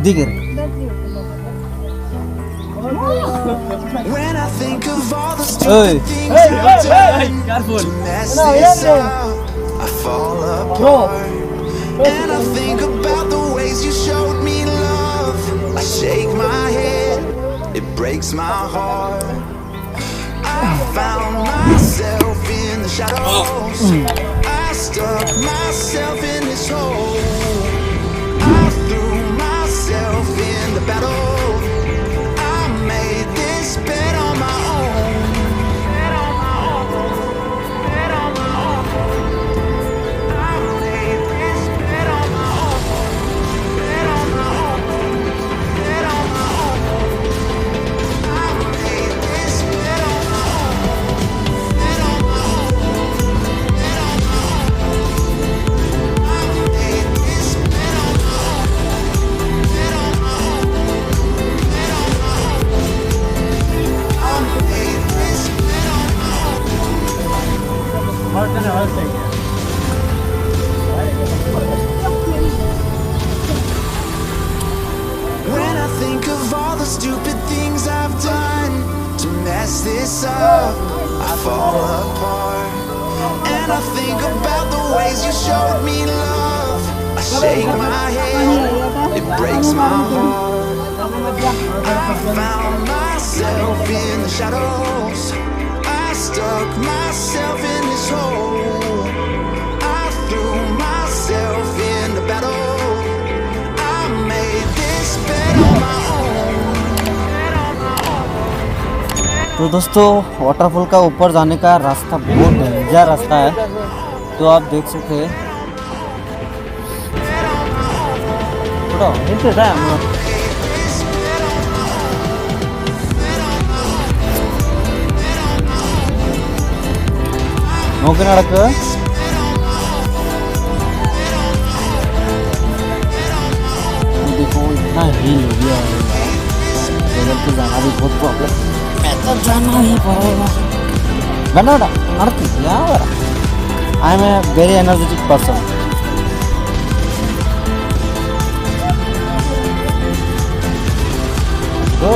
Digar When I think of all the stupid things I've done to mess this up, I fall apart. And I think about the ways you showed me love. I shake my head, it breaks my heart. I found myself in the shadows. I stuck myself in this hole. I threw myself in the battle. I made this bed on my own. Bed on my own. Bed on my own. I made this bed on my own. Bed on my own. Bed on my own. I made this bed on my own. Bed on my own. Bed on my own. I made this bed on my own. Bed on my own. Bed on my own. I made this bed on my own. When I think of all the stupid things I've done to mess this up, I fall apart. And I think about the ways you showed me love. I shake my head, it breaks my heart. I found myself in the shadows. I stuck myself in this hole. I threw myself in the battle. I made this bed on my own. Bed on my own. तो दोस्तों waterfall का ऊपर जाने का रास्ता बहुत danger रास्ता है, तो आप देख सकते हैं। നോക്കി നടക്കുക देखो इतना हिल गया है, लेवल पे जाना भी बहुत प्रॉब्लम। मैं तो जाना ही पड़ेगा। गंडा नड़ती यार, I am a very energetic person. Go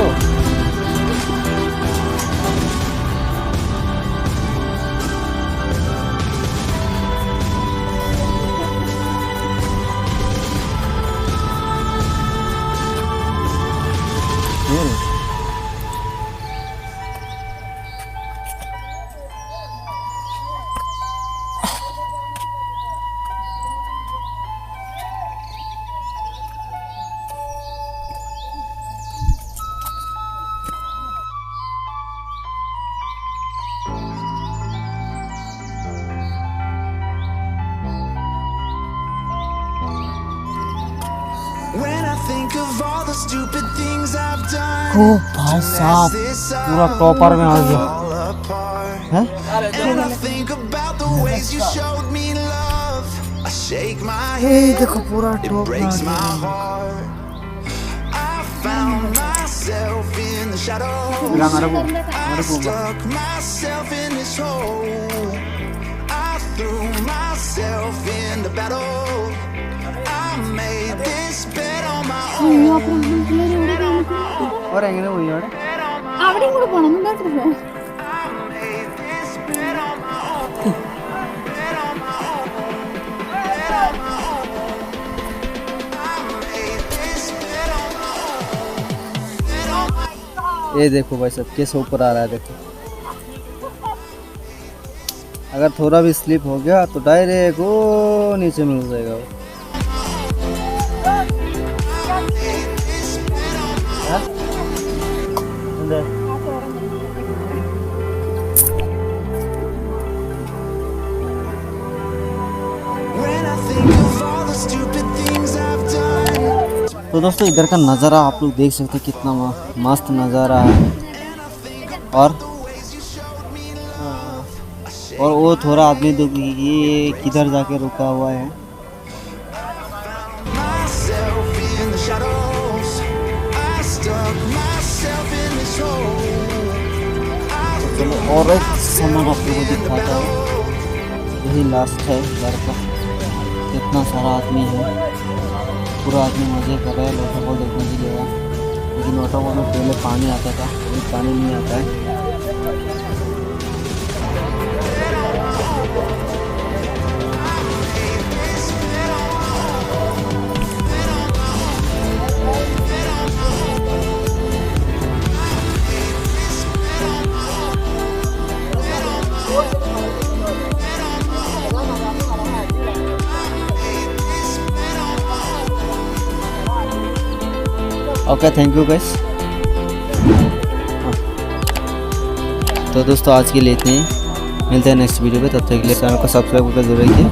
When I think of all the stupid things I've done ओ भाई साहब पूरा टॉपर में आ गया है। And I think about the ways you showed me love. I shake my ये head, देखो पूरा it top में आ breaks my गया। heart. I found myself in the shadows. I stuck myself in this hole. I threw myself in the battle. I made this bed on my own. और എങ്ങനെ പോയി അവിടെ? അവിടെ കൂടെ പോണം എന്താ I made this bed on my own. Bed on my own. Bed on my own. I made this bed on my own. Bed on my own. ये देखो भाई साहब कैसे ऊपर आ रहा है, देखो। अगर थोड़ा भी स्लिप हो गया तो डायरेक्ट वो नीचे मिल जाएगा वो। हाँ? अंदर। When I think of all the stupid things I've done. तो दोस्तों इधर का नज़ारा आप लोग देख सकते हैं, कितना मस्त नज़ारा है। और वो थोड़ा आदमी ये किधर जाके रुका हुआ है। Myself in the shadows. I stuck myself in this hole. चलो और एक सामान आप लोगों को दिखाता हूँ। यही लास्ट है घर का, कितना सारा आदमी है। पूरा आदमी मज़े कर रहा है वाटरफॉल देखने की जगह, लेकिन वाटरफॉल में पहले पानी आता था, अभी पानी नहीं आता है। Okay, thank you guys. तो दोस्तों आज के लिए इतने ही, मिलते हैं नेक्स्ट वीडियो पे, तब तक के लिए चैनल को सब्सक्राइब करके जरूर रखिए।